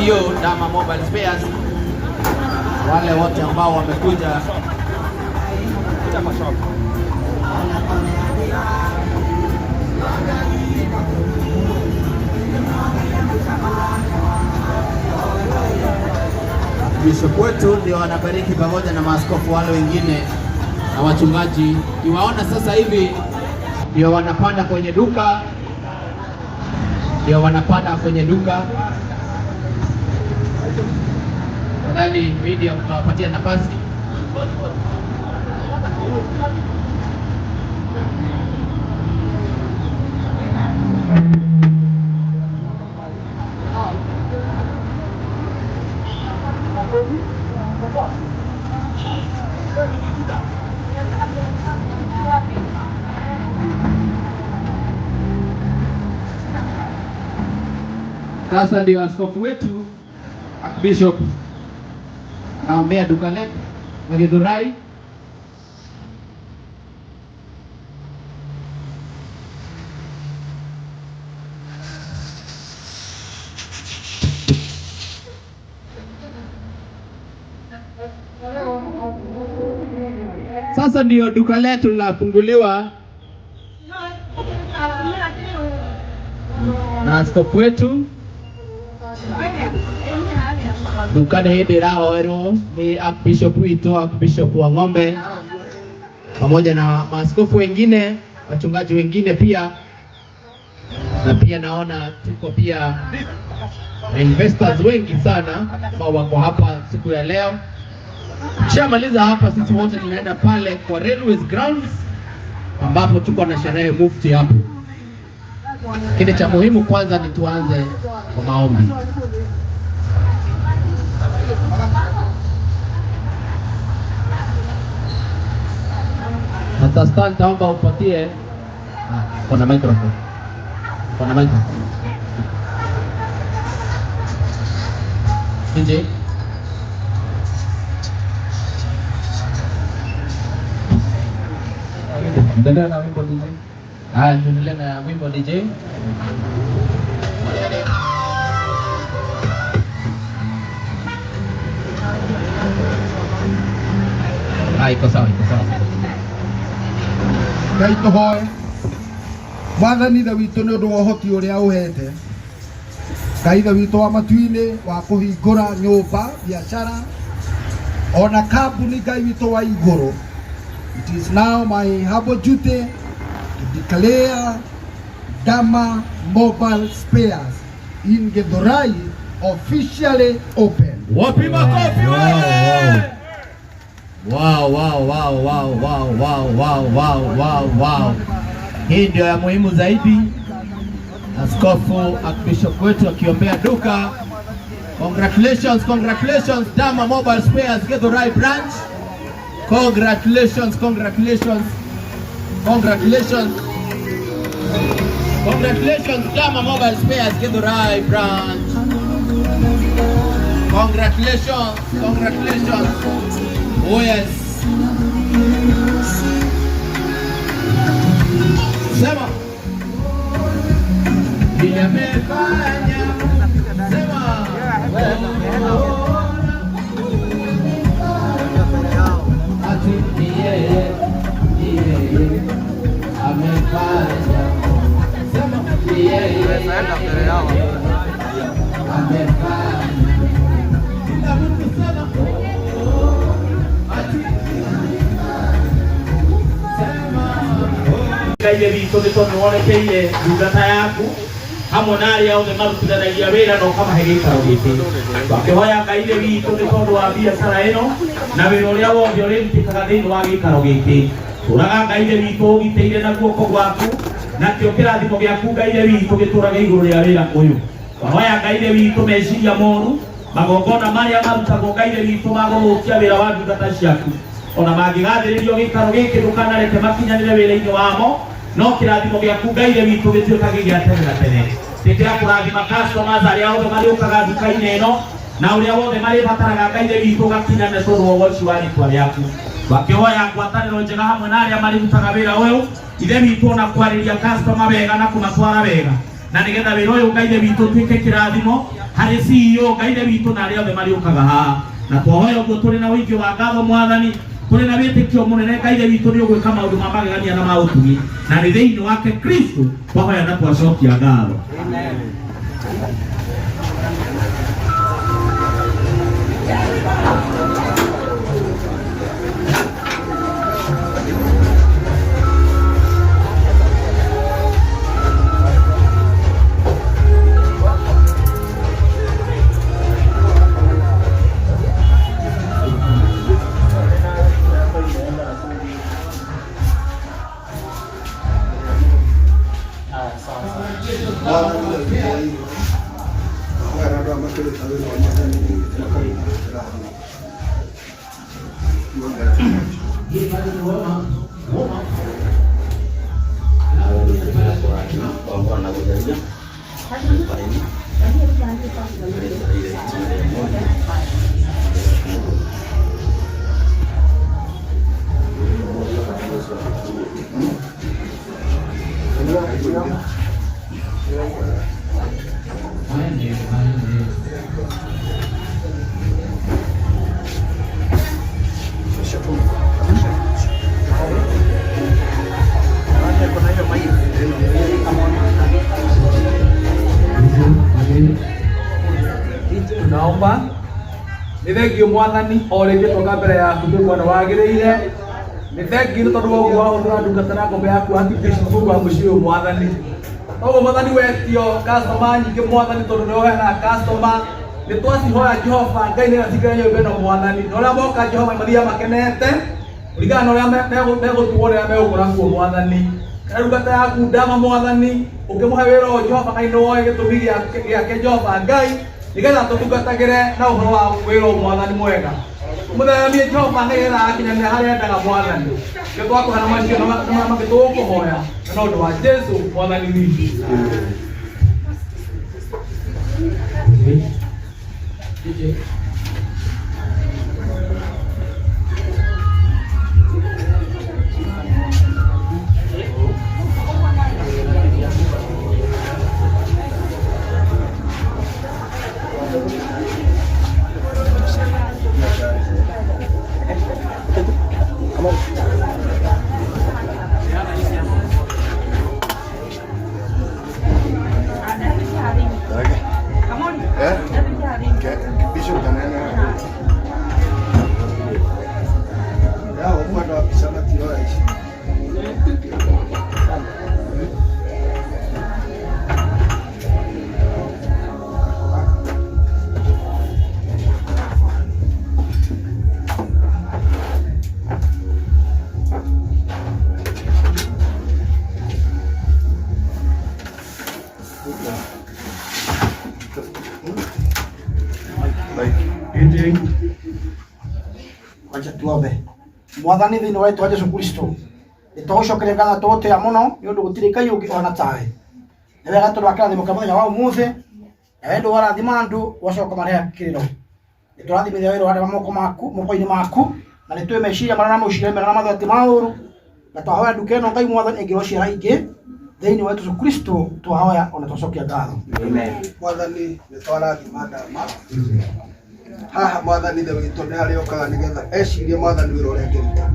CEO Dama Mobile Spares, wale wote ambao wamekuja Bishop wetu ndio wanabariki pamoja na maaskofu wale wengine na wachungaji. Kiwaona sasa hivi ndio wanapanda kwenye duka, Nadhani media mtawapatia nafasi. Sasa ndio askofu wetu Bishop anaombea duka letu la Githurai. Sasa ndio duka letu linafunguliwa na askofu wetu. Dukani hili rahoerwo ni Bishop wito, Bishop wa Ng'ombe, pamoja na maaskofu wengine, wachungaji wengine pia, na pia naona tuko pia investors wengi sana ambao wako hapa siku ya leo. Tukishamaliza hapa sisi wote tunaenda pale kwa Railways Grounds ambapo tuko na sherehe mufti hapo. Kile cha muhimu kwanza ni tuanze kwa maombi. Atastan taomba upatie kuna microphone. Nje. Endelea na wimbo DJ. Endelea na wimbo DJ. Iko sawa. Ngai tuhoe. Mwathani tha witũ nĩ ũndũ wa ũhoti ũrĩa ũhete. Ngai tha witũ wa matu-inĩ wa kũhingũra nyũmba, biashara, ona kambuni Ngai witũ wa igũrũ. It is now my humble duty to declare Dama Mobile Spares in Githurai officially open. Wapi makofi wewe! Wow. Hii ndio ya muhimu zaidi. Askofu Bishop wetu akiombea duka. Congratulations Dama Mobile Spares Githurai branch. Congratulations Dama Mobile Spares Githurai branch. Congratulations. Oh yes. Sema. Nimefanya. Sema. Ati yeye amefanya. Sema yeye amefanya. Kaile bito de tono wone keile dugata yaku hamwe na aria othe marutithanagia wĩra no kama gĩikaro gĩkĩ bakĩhoya kaile bito de tono wa biacara ĩno na wĩra ũrĩa wothe ũrĩrutĩkaga thĩinĩ wa gĩikaro gĩkĩ tũraga kaile bito ũgitĩire na guoko gwaku na kĩo kĩrathimo gĩaku kaile bito gĩtũrage igũrũ rĩa wĩra ũyũ bahoya kaile bito meciria moru magongona marĩa marutagwo kaile bito magũrũkia wĩra wa ndungata ciaku ona mangĩgathĩrĩrio gĩikaro gĩkĩ ndũkanareke makinyanĩre wĩra-inĩ wamo no kĩrathimo gĩaku Ngai witũ gĩtuĩkage gĩa tene na tene. Tĩkĩra kũrathima customers arĩa othe marĩũkaga nduka-inĩ ĩno na ũrĩa wothe marĩbataraga Ngai witũ gakinyane tondũ wa ũgooci wa rĩĩtwa rĩaku. Wakĩhoya ngwatanĩro njega hamwe na arĩa marĩrutaga wĩra ũyũ ithe witũ na kwarĩria customer wega na kũmatwara wega na nĩgetha wĩra ũyũ Ngai witũ ũtuĩke kĩrathimo harĩ CEO Ngai witũ na arĩa othe mariũkaga haha, na twahoya ũguo tũrĩ na ũingĩ wa ngatho Mwathani, tũrĩ na wĩtĩkio mũnene Ngai witũ nĩ ũgwĩka maũndũ ma magegania na ma ũtugi, na nĩ thĩinĩ wake Kristo twahoya na twacokia ngatho. Amen. Naomba nĩ thengio Mwathani o rĩngĩ tũka mbere yaku twĩkuona wagĩrĩire, nĩ thengio tondũ wa ũguo wahũthĩra ndungata na ngombe yaku hakikisha Mungu wa mũciĩ ũyũ Mwathani. Koguo Mwathani wetio customer nyingĩ Mwathani tondũ nĩ woheana customer, nĩ twacihoya Jehova Ngai nĩ gatikĩra nyũmba ĩno Mwathani, na ũrĩa moka Jehova mathiaga makenete kũringana na ũrĩa megũtuo rĩrĩa megũkũra kuo Mwathani. Na ndungata yaku ndama Mwathani ũkĩmũhe wĩra ũyũ Jehova Ngai nĩ woĩ gĩtũmi gĩake Jehova Ngai nĩgetha tũtungatagĩre na ũhoro wa wĩra ũyũ Mwathani mwega. Mũthamie Jehova nĩgetha akinyanĩra harĩa endaga Mwathani. Nĩ twakũhana macio na mangĩ tũgũkũhoya na ũndũ wa Jesu Mwathani witũ. Wacha tuombe. Mwathani thĩinĩ wa rĩĩtwa Jesũ Kristo nĩ tũgũcokeria ngatho tũgũtĩĩa mũno nĩ ũndũ gũtirĩ Ngai ũngĩ ona tawe. Nĩ wega tondũ wa kĩrathimo kĩa mũthenya wa ũmũthĩ na wendo warathima andũ ũgacoka marehe kĩrĩro. Nĩ tũrathimithia wĩra wa moko-inĩ maku na nĩ tũĩ meciria marĩa na meciria mega na mathoti ma ũũru, na twahoya nduka ĩno Ngai Mwathani ĩngĩrociara ingĩ thĩinĩ wa Jesũ Kristo twahoya ona twacokia ngatho. Amen. Mwathani nĩ twarathima ndama haha Mwathani ithe witũ nĩ harĩa ũkaga nĩgetha ecirie Mwathani wĩra ũrĩa angĩruta.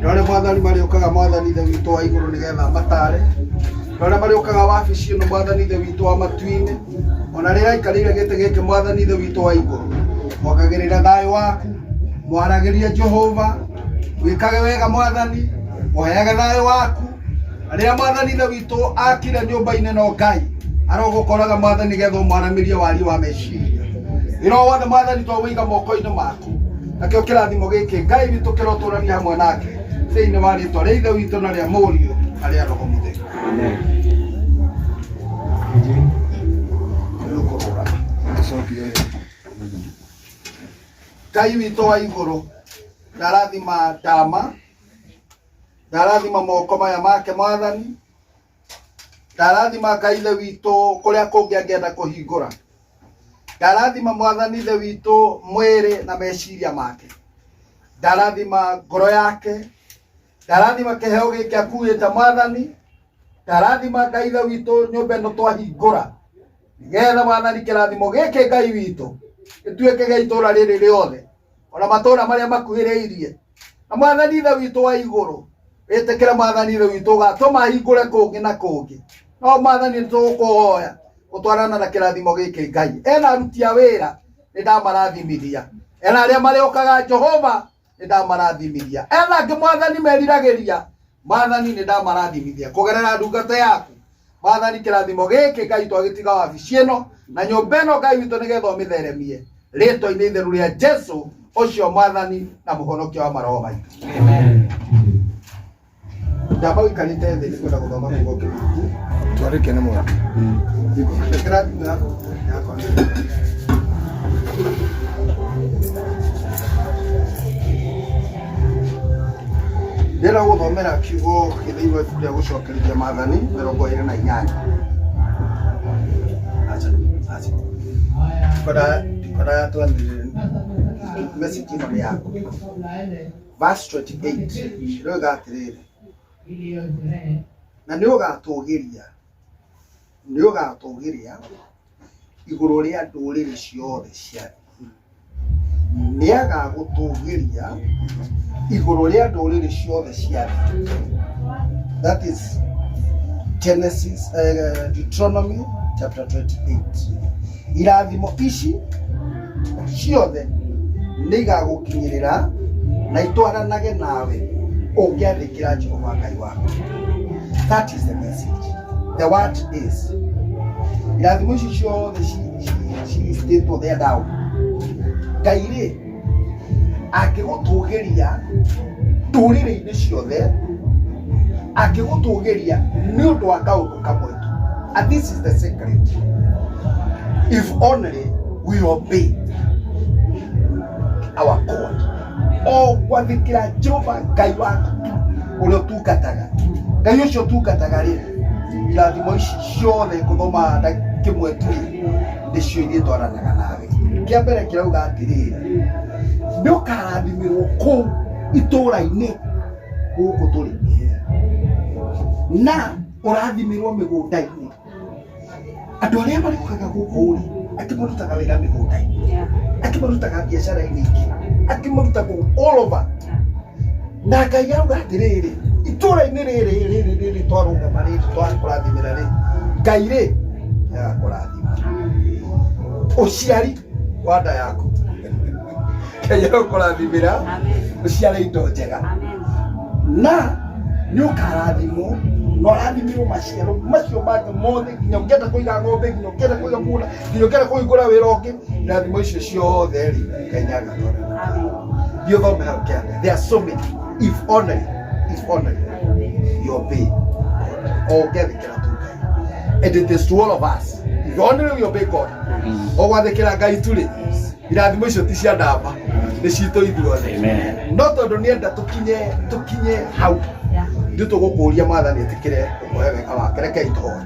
Nĩ arĩa Mwathani marĩũkaga Mwathani ithe witũ wa igũrũ nĩgetha matare, nĩ arĩa marĩũkaga wabici ĩno Mwathani ithe witũ wa matu-inĩ, ona rĩrĩa aikarĩire gĩtĩ gĩkĩ Mwathani ithe witũ wa igũrũ, mwongagĩrĩra thayũ waku, mwaragĩrie Jehova, wĩkage wega Mwathani, mũheage thayũ waku, na rĩrĩa Mwathani ithe witũ akire nyũmba-inĩ ĩno Ngai arogũkoraga Mwathani nĩgetha ũmwaramĩrie warie wa meciria. Wĩra wothe Mwathani twawĩiga moko-inĩ maku, nakĩo kĩrathimo gĩkĩ Ngai witũ kĩrotũũrania hamwe nake thĩinĩ wa rĩĩtwa rĩa ithe witũ na rĩa mũriũ na rĩa roho mũtheru. Ngai witũ wa igũrũ ndarathima ndama, ndarathima moko maya make Mwathani, ndarathima Ngai ithe witũ kũrĩa kũngĩ angĩenda kũhingũra, ndarathima Mwathani ithe witũ mwĩrĩ na meciria make, ndarathima ngoro yake, ndarathima kĩheo gĩkĩ akuĩte Mwathani, ndarathima Ngai ithe witũ nyũmba ĩno twahingũra Getha mwathani kirathimo giki Ngai witu gituike gia itura riri riothe ona matura maria makuhiriirie na mwathani ithe witu wa iguru witikire mwathani ithe witu gatuma hingure kungi na kungi no mwathani nitukuhoya gutwarana na kirathimo giki Ngai ena aruti a wira nindamarathimithia ena aria mariokaga Jehova nindamarathimithia ena angi mwathani meriragiria mwathani nindamarathimithia kugerera ndungata yaku mwathani kirathimo giki Ngai twagitiga wabici ino na nyumba ino Ngai witu nigetha umitheremie ritwa-ini itheru ria Jesu ucio mwathani na muhonokia wa maroho maitu amen. Ndamba wikarite thĩ nĩkwenda gũthoma kiugo kĩu twarĩke nĩ mwana ndikũrekera thimũ yakwa ndĩra gũthomera kiugo gĩthĩinĩ wa ibuku rĩa gũcokerithia maathani 28 Koda tuanze message ino yako verse 28 rĩu gatirĩrĩ na nĩ ũgatũgĩria igũrũ rĩa ndũrĩrĩ ciothe cia nĩ agagũtũgĩria igũrũ rĩa ndũrĩrĩ ciothe cia that is Genesis Deuteronomy chapter 28 irathimo ici ciothe nĩ igagũkinyĩrĩra na itwaranage nawe ũngĩathĩkĩra Jehova Ngai waku. That is the message. The word is irathimo ici ciothe ciĩtwo there down. Ngai rĩ angĩgũtũgĩria ndũrĩrĩ-inĩ ciothe angĩgũtũgĩria nĩ ũndũ wa kaũndũ kamwe tu, and this is the secret. If only we obey our God. O gwathĩkĩra Jehova Ngai waku ũrĩa ũtungataga. Ngai ũcio ũtungataga rĩ irathimo ici ciothe ngũthoma na kĩmwe tu nĩcio irĩtwaranaga nawe. Kĩa mbere kĩrauga atĩrĩrĩ nĩ ũkarathimĩrwo kũu itũũra-inĩ gũkũ tũrĩ na ũrathimĩrwo mĩgũnda-inĩ. Andũ arĩa marĩũkaga gũkũ rĩ akĩmarutaga wĩra mĩgũnda-inĩ akĩmarutaga biacara-inĩ ingĩ akĩmarutaga all over na Ngai arauga atĩrĩrĩ itũũra-inĩ rĩrĩ twarũgama rĩrĩ twakũrathimĩra rĩ Ngai rĩ agakũrathima ũciari wa nda yaku Ngai agakũrathimĩra ũciare indo njega na nĩ ũkarathimwo na ũrathimĩrwo maciaro macio mangĩ mothe nginya ũngĩenda kũiga ng'ombe nginya ũngĩenda kũiga mũgũnda nginya ũngĩenda kũhingũra wĩra ũngĩ irathimo icio ciothe rĩ Ngai nĩagatwarana. Thiĩ ũthome hau kĩanda. There are so many. If only you obey or ũngĩathĩkĩra tu Ngai. And it is to all of us. If only we obey God. O gwathĩkĩra Ngai tu rĩ irathimo icio ti cia ndamba nĩ citũ ithuothe. No tondũ nĩenda tũkinye hau ndio tũgũkũria mwathani etĩkĩre ũkũhe wega wake. Rekei tũhoe.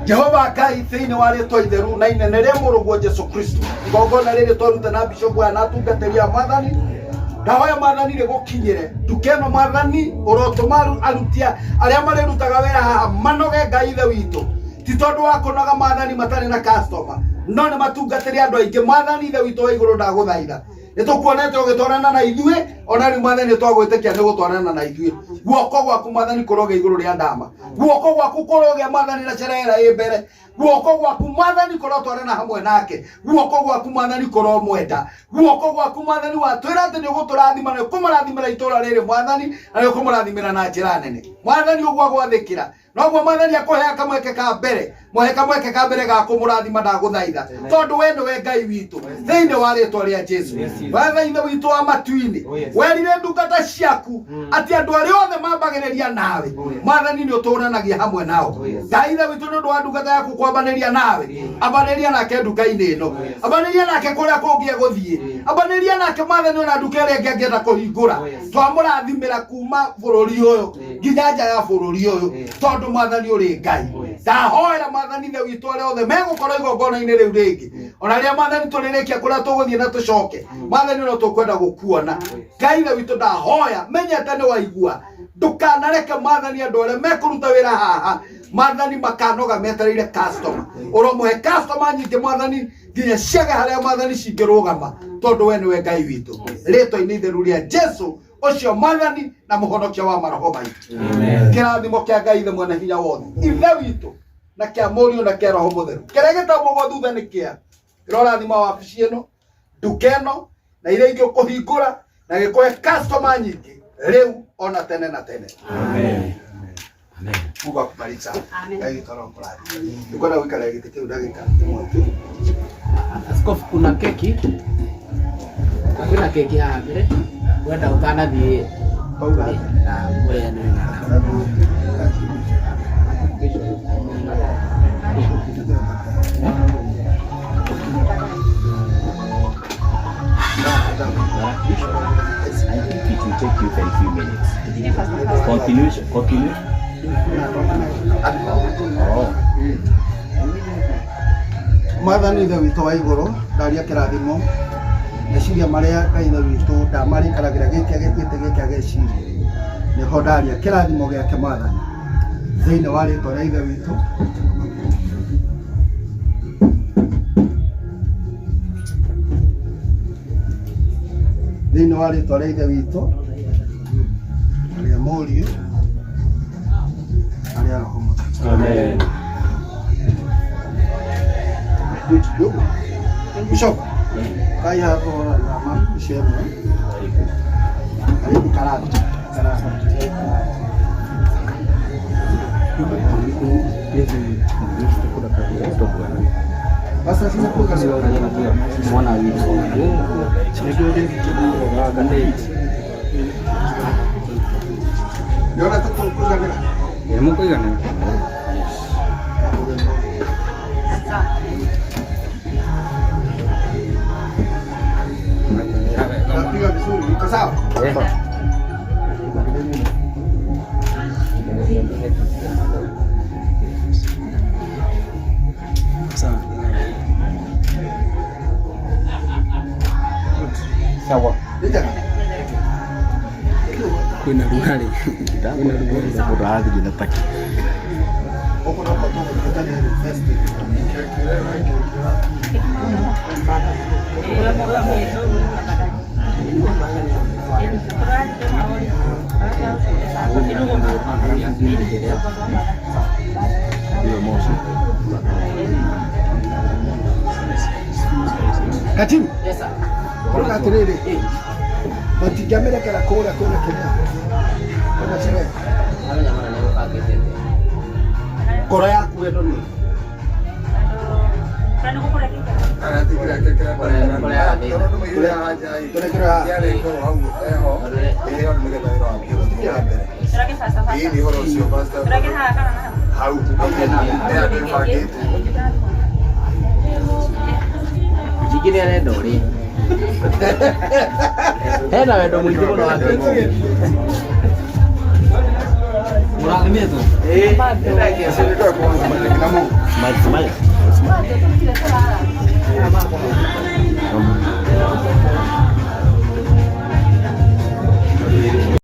Jehova Ngai thĩinĩ wa rĩĩtwa itheru na inene rĩa mũrũguo Jesu Kristo igongona rĩrĩ twaruta na bishop aya na atungatĩri a mwathani ndahoya mwathani rĩgũkinyĩre ndukeno mwathani ũrotũma aruti arĩa marĩrutaga wĩra haha manoge Ngai ithe witũ ti tondũ wa kũnoga mwathani matarĩ na customer no nĩ matungatĩri andũ aingĩ mwathani ithe witũ wa igũrũ ndagũthaitha nĩtũkuonete ũgĩtwarana na ithuĩ ona rĩu mwathani nĩtwagwĩtĩkia nĩ gũtwarana na ithuĩ. Guoko gwaku mwathani kũroge igũrũ rĩa ndama guoko gwaku kũroge mwathani na cerera ĩ mbere guoko gwaku mwathani kũrotwarana hamwe nake guoko gwaku mwathani kũromwenda guoko gwaku mwathani watwĩra atĩ nĩũgũtũrathima na ũkũmũrathimĩra itũũra rĩrĩ mwathani na nĩũkũmũrathimĩra na njĩra nene mwathani ũguo agwathĩkĩra noguo mwathani akũhea kamweke ka mbere mwahe kamweke ka mbere ga kũmũrathima ndagũthaitha tondũ we nĩwe Ngai witũ thĩinĩ wa rĩĩtwa rĩa Jesu. Wathaitha witũ wa matu-inĩ werire ndungata ciaku atĩ andũ arĩa othe mambagĩrĩria nawe mwathani nĩ ũtũũranagia hamwe nao. Ngai ithe witũ nĩ ũndũ wa ndungata yaku kwambanĩria nawe ambanĩria nake nduka-inĩ ĩno ambanĩria nake kũrĩa kũngĩ gũthiĩ ambanĩria nake mwathani ona nduka ĩrĩa ĩngĩ angĩenda kũhingũra twamũrathimĩra kuma bũrũri ũyũ nginya nja ya bũrũri ũyũ tondũ mwathani ũrĩ Ngai. Ndahoera mwathani ithe witũ arĩa othe megũkorwo igongona-inĩ rĩu rĩngĩ ona rĩrĩa mwathani tũrĩrĩkia kũrĩa tũgũthiĩ na tũcoke mwathani no tũkwenda gũkuona. Ngai ithe witũ ndahoya menyete nĩ waigua ndukanareke mwathani andũ arĩa mekũruta wĩra haha Mwathani makanoga metereire customer. Uromuhe customer nyingi mwathani nginya ciage haria mwathani cingirugama tondu we niwe Ngai witu. Ritwa-ini itheru ria Jesu ucio mwathani na muhonokia wa maroho maitu. Amen. Kirathimo kia Ngai ithe mwene hinya wothe ithe witu na kia Mũriũ na kia Roho Mũtheru kiria gitagwo gwa thutha ni kia rorathima wabici ino nduka ino na iria ingĩ ũkũhingũra na gĩkũhe customer nyingĩ rĩu ona tene na tene. Amen. Amen. Mungu akubariki sana. Ngai toro mplani. Niko na wika leo kitu dakika. Askofu, kuna keki. Kuna keki hapa vile. Wenda ukana di pauga na ngoja ni na. I think it will take you a few minutes. Continue. Mwathani ithe witũ wa igũrũ ndaria kĩrathimo meciria marĩa Ngai ithe witũ ndamarĩkanagira gĩkĩa gĩtuĩte gĩkĩa gĩciria nĩho ndaria kĩrathimo gĩake Mwathani thĩinĩ wa rĩtwa rĩa ithe witũ thĩinĩ wa rĩtwa rĩa ithe witũ rĩa Mũriũ na rĩa Roho Mũtheru. Amen. Bishop, kaya hapo na mama shema. Karibu karatu. Basta sina kwa kazi mwana hivi. Ndio nataka kukuza bila. Hemos que ganar. Napiga vizuri, iko sawa? Sawa. Kuna lughari. Kuna lughari za baadhi zinataki. Katibu. Yes sir. Kuna atiriri. Matigamira kala kora kuna kenya. Kuna chile. Halo jamani leo pakete. Kora yaku eno ni. Kana kukula kika. Ana tikira kira. Kora yale ko hau eho. Eho ni mega tairo hapo. Ya mbele. Será que fasta fasta. Hii ni horo sio basta. Será que haka kana. Hau. Ya ndio pakete. Jikini anaenda uri. Hena wendo mwingi muno wake. Murathimie tu. Ndio kiasi ndio kwa Smile.